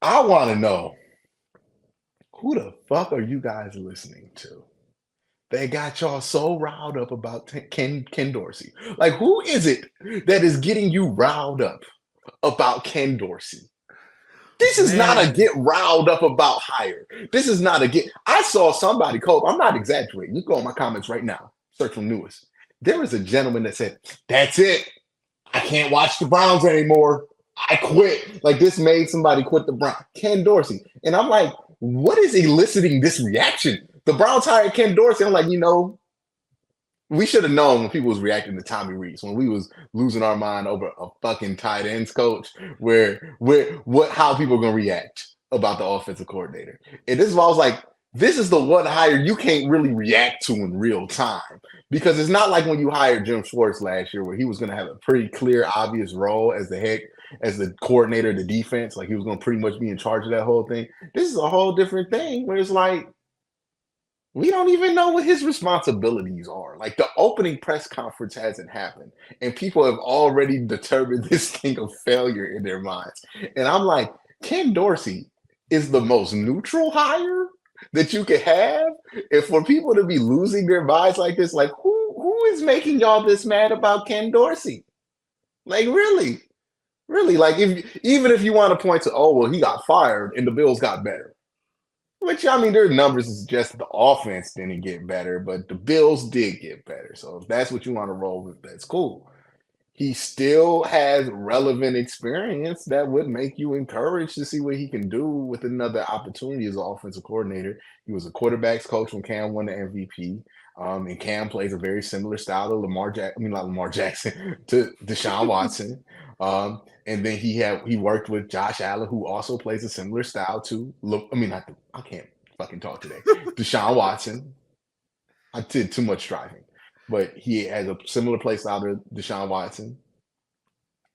I want to know who the fuck are you guys listening to? They got y'all so riled up about Ken Dorsey. Like, who is it that is getting you riled up about Ken Dorsey? This is not a Man, get riled up about hire. This is not a get. I saw somebody, Cole. I'm not exaggerating. You go in my comments right now. Search from newest. There is a gentleman that said, "That's it. I can't watch the Browns anymore. I quit." Like this made somebody quit the Browns. Ken Dorsey, and I'm like, what is eliciting this reaction? The Browns hired Ken Dorsey. I'm like, we should have known when people was reacting to Tommy Rees when we was losing our mind over a fucking tight ends coach, where what how people are gonna react about the offensive coordinator. And this is why I was like, this is the one hire you can't really react to in real time because it's not like when you hired Jim Schwartz last year where he was gonna have a pretty clear, obvious role as the coordinator of the defense, like he was gonna pretty much be in charge of that whole thing. This is a whole different thing where it's like we don't even know what his responsibilities are. Like the opening press conference hasn't happened, and people have already determined this thing of failure in their minds. And I'm like, Ken Dorsey is the most neutral hire that you could have. And for people to be losing their minds like this, like who is making y'all this mad about Ken Dorsey? Like really, really, like if even if you want to point to, oh well, he got fired and the Bills got better. Which I mean, their numbers is just the offense didn't get better, but the Bills did get better. So if that's what you want to roll with, that's cool. He still has relevant experience that would make you encouraged to see what he can do with another opportunity as an offensive coordinator. He was a quarterbacks coach when Cam won the MVP. And Cam plays a very similar style to not Lamar Jackson, to Deshaun Watson. And then he worked with Josh Allen, who also plays a similar style to I can't fucking talk today. Deshaun Watson. I did too much driving, but he has a similar play style to Deshaun Watson.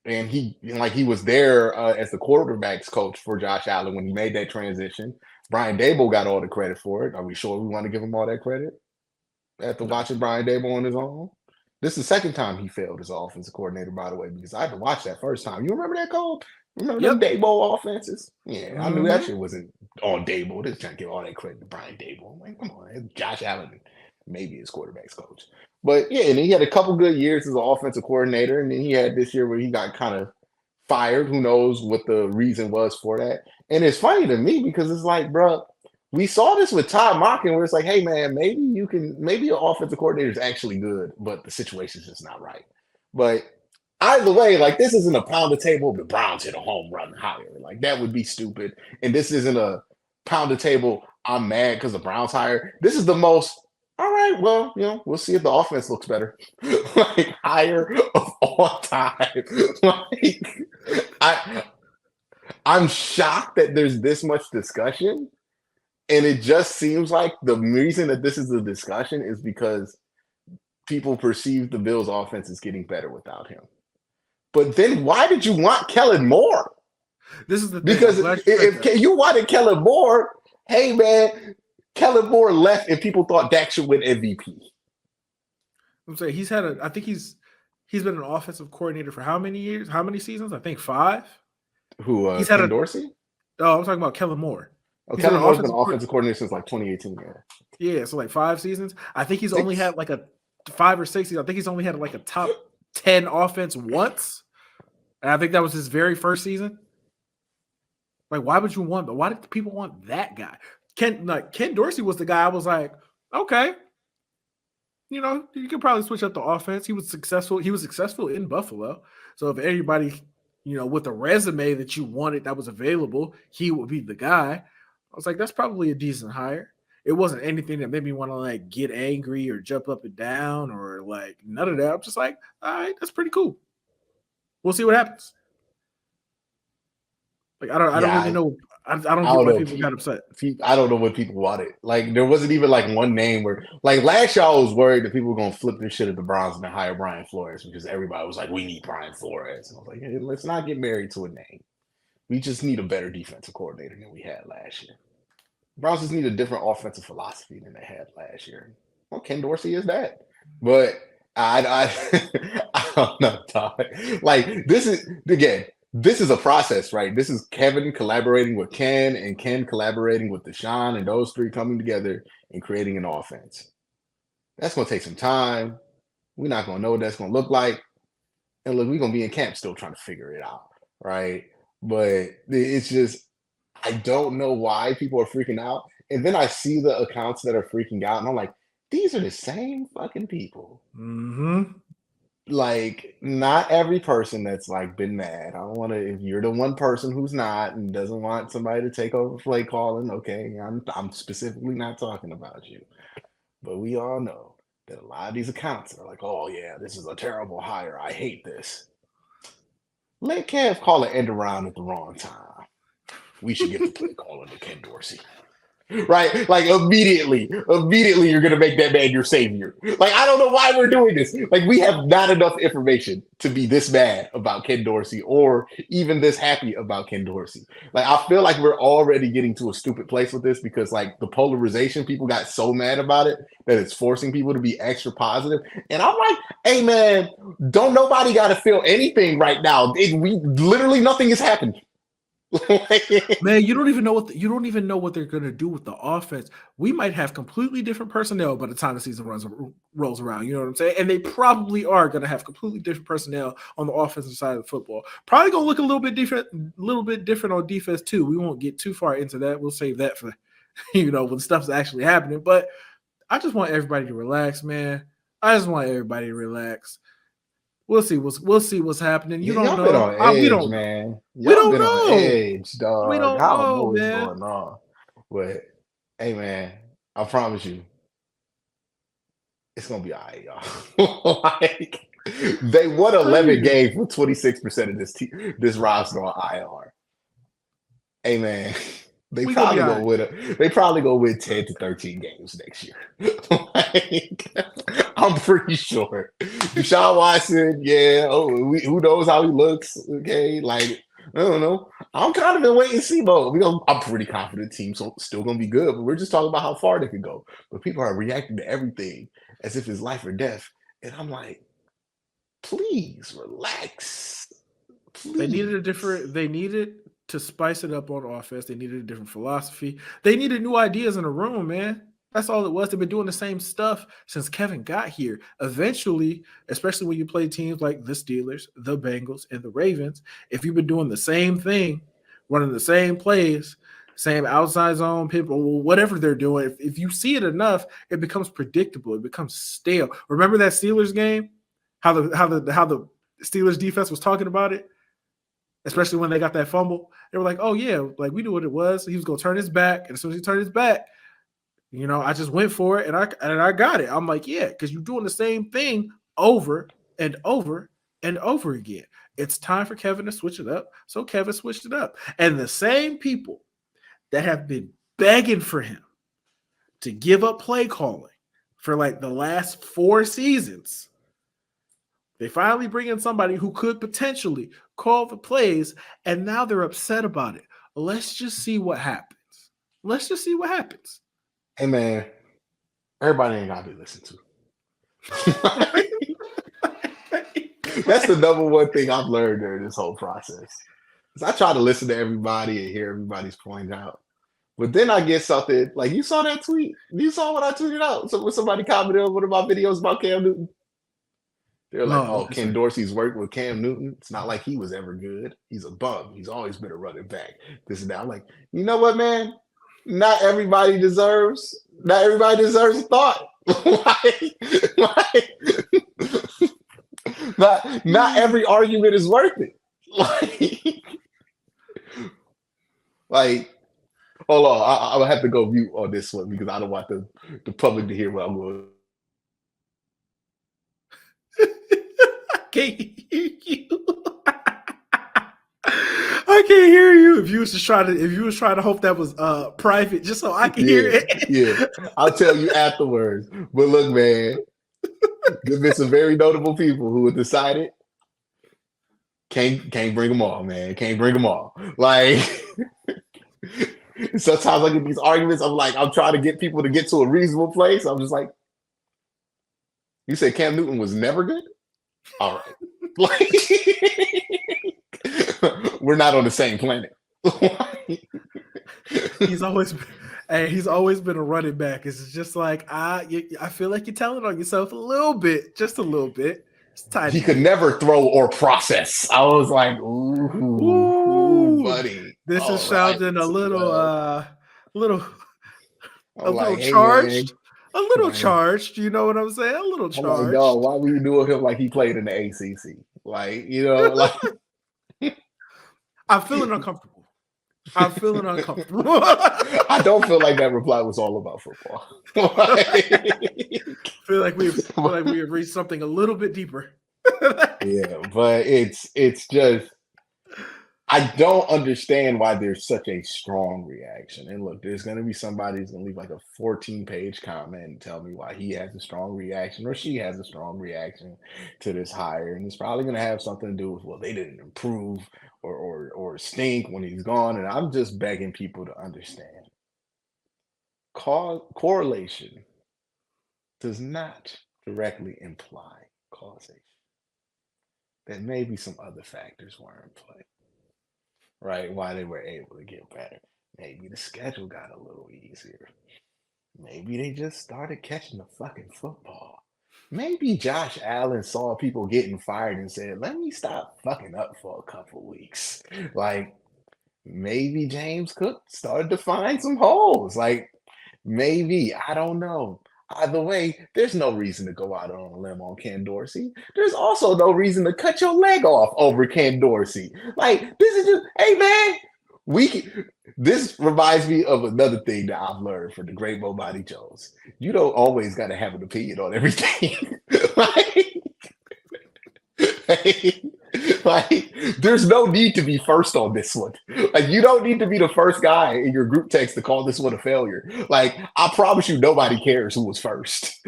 And he was there as the quarterbacks coach for Josh Allen when he made that transition. Brian Dable got all the credit for it. Are we sure we want to give him all that credit after no. watching Brian Dable on his own? This is the second time he failed as offensive coordinator, by the way, because I had to watch that first time. You remember that, Cole? Remember them Yep. Dable offenses? Yeah, I knew that Hmm. shit wasn't on Dable. They're trying to give all that credit to Brian Dable. I'm like, come on, it's Josh Allen, maybe his quarterback's coach. But yeah, and he had a couple good years as an offensive coordinator, and then he had this year where he got kind of fired. Who knows what the reason was for that? And it's funny to me because it's like, bro, we saw this with Todd Monken, where it's like, hey man, maybe your offensive coordinator is actually good, but the situation's just not right. But either way, like this isn't a pound the table. The Browns hit a home run higher. Like that would be stupid. And this isn't a pound the table. I'm mad because the Browns hired. This is the most. All right, well, we'll see if the offense looks better. Like higher of all time. Like I, I'm shocked that there's this much discussion, and it just seems like the reason that this is a discussion is because people perceive the Bills' offense is getting better without him. But then why did you want Kellen Moore? This is the thing. I'm Because glad you said that. if you wanted Kellen Moore, hey man, Kellen Moore left and people thought Dak should win MVP. I'm saying I think he's been an offensive coordinator for how many years? How many seasons? I think 5. Who, He's had Ken a Dorsey? Oh, I'm talking about Kellen Moore. Oh, He's been Kellen an Moore's been offensive offensive coordinator since like 2018. Yeah, so like 5 seasons. I think he's only Six? had like a 5 or 6 seasons. I think he's only had like a top 10 offense once. And I think that was his very first season. Like, why would you want? But why did people want that guy? Ken Dorsey was the guy. I was like, okay, you could probably switch up the offense. He was successful. He was successful in Buffalo. So if anybody, with a resume that you wanted that was available, he would be the guy. I was like, that's probably a decent hire. It wasn't anything that made me want to like get angry or jump up and down or like none of that. I'm just like, all right, that's pretty cool. We'll see what happens. Like I don't really Yeah, know. I I don't get don't why know. people got upset. I don't know what people wanted. Like there wasn't even like one name where like last year I was worried that people were gonna flip their shit at the Browns and hire Brian Flores because everybody was like, we need Brian Flores. And I was like, hey, let's not get married to a name. We just need a better defensive coordinator than we had last year. Browns just need a different offensive philosophy than they had last year. Well, Ken Dorsey is that. But I don't know, Todd. Like this is again, this is a process, right? This is Kevin collaborating with Ken and Ken collaborating with Deshaun and those three coming together and creating an offense. That's going to take some time. We're not going to know what that's going to look like. And look, we're going to be in camp still trying to figure it out, right? But it's just, I don't know why people are freaking out. And then I see the accounts that are freaking out, and I'm like, these are the same fucking people. Mm-hmm. Like, not every person that's like been mad. I don't want to. If you're the one person who's not and doesn't want somebody to take over play calling, okay, I'm specifically not talking about you. But we all know that a lot of these accounts are like, oh yeah, this is a terrible hire. I hate this. Let Kev call an end around at the wrong time. We should get the play calling to Ken Dorsey. Right? Like immediately you're gonna make that man your savior. Like, I don't know why we're doing this. Like, we have not enough information to be this mad about Ken Dorsey or even this happy about Ken Dorsey. Like, I feel like we're already getting to a stupid place with this because like the polarization, people got so mad about it that it's forcing people to be extra positive. And I'm like, hey man, don't nobody gotta feel anything right now. We literally nothing has happened. Man, you don't even know what they're gonna do with the offense. We might have completely different personnel by the time the season rolls around. You know what I'm saying? And they probably are gonna have completely different personnel on the offensive side of the football. Probably gonna look a little bit different on defense too. We won't get too far into that. We'll save that for when stuff's actually happening. But I just want everybody to relax, man. I just want everybody to relax. We'll see what's happening. You don't Y'all know. been on edge, We don't man. know. Y'all We don't been on know. edge, dog. We don't I don't know, know what's man. going on. But hey, man, I promise you, it's gonna be all right, y'all. Like, they won 11 games with 26% of this roster on IR. Hey, man, they probably gonna win 10 to 13 games next year. Like, I'm pretty sure. Deshaun Watson, yeah. Oh, who knows how he looks? Okay, like, I don't know. I'm kind of in wait and see mode. I'm pretty confident the team's still gonna be good, but we're just talking about how far they could go. But people are reacting to everything as if it's life or death, and I'm like, please relax. Please. They needed to spice it up on offense. They needed a different philosophy. They needed new ideas in the room, man. That's all it was. They've been doing the same stuff since Kevin got here. Eventually, especially when you play teams like the Steelers, the Bengals, and the Ravens, if you've been doing the same thing, running the same plays, same outside zone, people, whatever they're doing, if you see it enough, it becomes predictable. It becomes stale. Remember that Steelers game? How the Steelers defense was talking about it? Especially when they got that fumble, they were like, "Oh yeah, like we knew what it was. He was gonna turn his back, and as soon as he turned his back, I just went for it and I got it." I'm like, "Yeah," because you're doing the same thing over and over and over again. It's time for Kevin to switch it up. So Kevin switched it up, and the same people that have been begging for him to give up play calling for like the last 4 seasons. They finally bring in somebody who could potentially call the plays, and now they're upset about it. Let's just see what happens. Hey, man, everybody ain't got to be listened to. That's the number one thing I've learned during this whole process. I try to listen to everybody and hear everybody's points out. But then I get something, like, you saw that tweet? You saw what I tweeted out? So when somebody commented on one of my videos about Cam Newton, they're like, Ken Dorsey's worked with Cam Newton. It's not like he was ever good. He's a bum. He's always been a running back. This and that. I'm like, you know what, man? Not everybody deserves a thought. Not every argument is worth it. Like, hold on. I'll have to go mute on this one because I don't want the public to hear what I'm going. Can't hear you. I can't hear you. If you was trying to hope that was private, just so I can hear it. Yeah, I'll tell you afterwards. But look, man, there's been some very notable people who have decided can't bring them all, man. Can't bring them all. Like, sometimes I get these arguments. I'm trying to get people to get to a reasonable place. I'm just like, you said Cam Newton was never good? All right. Like, We're not on the same planet. He's always been, hey, he's always been a running back. It's just like I feel like you're telling on yourself a little bit, just a little bit. It's tiny. He could never throw or process. I was like, ooh buddy. This is sounding a little Like, hey, charged. Man. A little charged, you know what I'm saying? A little charged. I'm like, dog, why were you doing him like he played in the ACC? Like, like I'm feeling uncomfortable. I don't feel like that reply was all about football. feel like we've reached something a little bit deeper. Yeah, but it's just I don't understand why there's such a strong reaction. And look, there's gonna be somebody who's gonna leave like a 14-page comment and tell me why he has a strong reaction or she has a strong reaction to this hire. And it's probably gonna have something to do with, well, they didn't improve or stink when he's gone. And I'm just begging people to understand. Correlation does not directly imply causation. There may be some other factors were in play, right? Why they were able to get better. Maybe the schedule got a little easier. Maybe they just started catching the fucking football. Maybe Josh Allen saw people getting fired and said, let me stop fucking up for a couple weeks. Like, maybe James Cook started to find some holes. Like, maybe, I don't know. Either way, there's no reason to go out on a limb on Ken Dorsey. There's also no reason to cut your leg off over Ken Dorsey. Like, this is just, hey man, this reminds me of another thing that I've learned from the great Mo Body Jones. You don't always got to have an opinion on everything. Like, there's no need to be first on this one. Like, you don't need to be the first guy in your group text to call this one a failure. Like, I promise you, nobody cares who was first.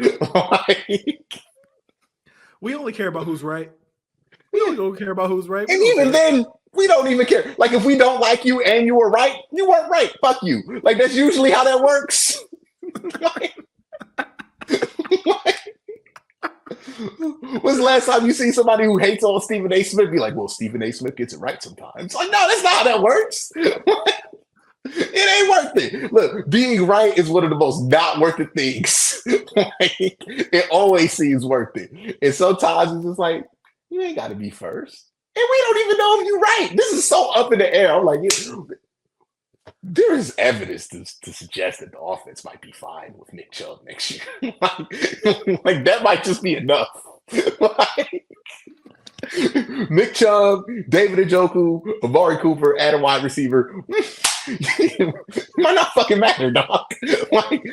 We only care about who's right. We only don't care about who's right. And even then, we don't even care. Like, if we don't like you and you were right, you weren't right. Fuck you. Like, that's usually how that works. When's the last time you see somebody who hates on Stephen A. Smith be like, well, Stephen A. Smith gets it right sometimes? Like, no, that's not how that works. It ain't worth it. Look, being right is one of the most not worth it things. Like, it always seems worth it. And sometimes it's just like, you ain't got to be first. And we don't even know if you're right. This is so up in the air. I'm like, there is evidence to suggest that the offense might be fine with Nick Chubb next year. like that might just be enough. Like, Nick Chubb, David Njoku, Amari Cooper, at a wide receiver. Might not fucking matter, dog. Like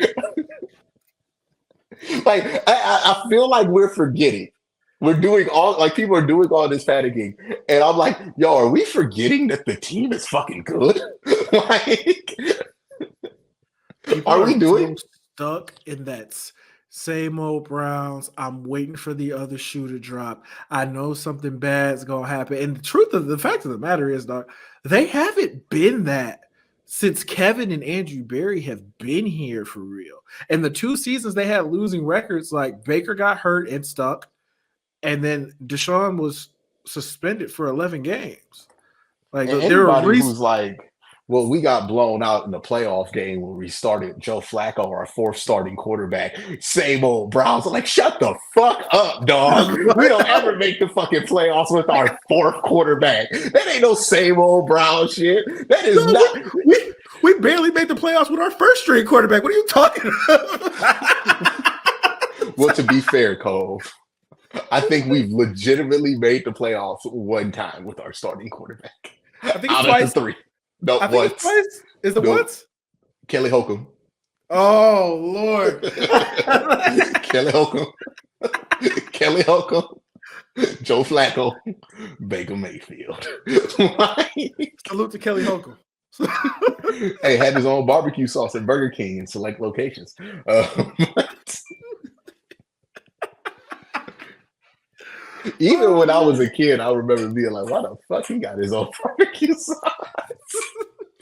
I feel like we're forgetting. We're doing all, like, people are doing all this panicking. And I'm like, yo, are we forgetting that the team is fucking good? Like, are we doing stuck in that same old Browns? I'm waiting for the other shoe to drop. I know something bad's gonna happen. And the fact of the matter is, dog, they haven't been that since Kevin and Andrew Berry have been here for real. And the 2 seasons they had losing records, like Baker got hurt and stuck. And then Deshaun was suspended for 11 games. Like, there were who's like, well, we got blown out in the playoff game when we started Joe Flacco, our 4th starting quarterback. Same old Browns. I'm like, shut the fuck up, dog. We don't ever make the fucking playoffs with our 4th quarterback. That ain't no same old Brown shit. That is not. We barely made the playoffs with our 1st string quarterback. What are you talking about? Well, to be fair, Cole, I think we've legitimately made the playoffs one time with our starting quarterback. I think it's twice. 3. No, I think it's twice. Is it once? Kelly Holcomb. Oh, Lord. Kelly Holcomb. Kelly Holcomb. Joe Flacco. Baker Mayfield. Salute to Kelly Holcomb. Hey, had his own barbecue sauce at Burger King in select locations. Even when I was a kid, I remember being like, why the fuck he got his own barbecue sauce?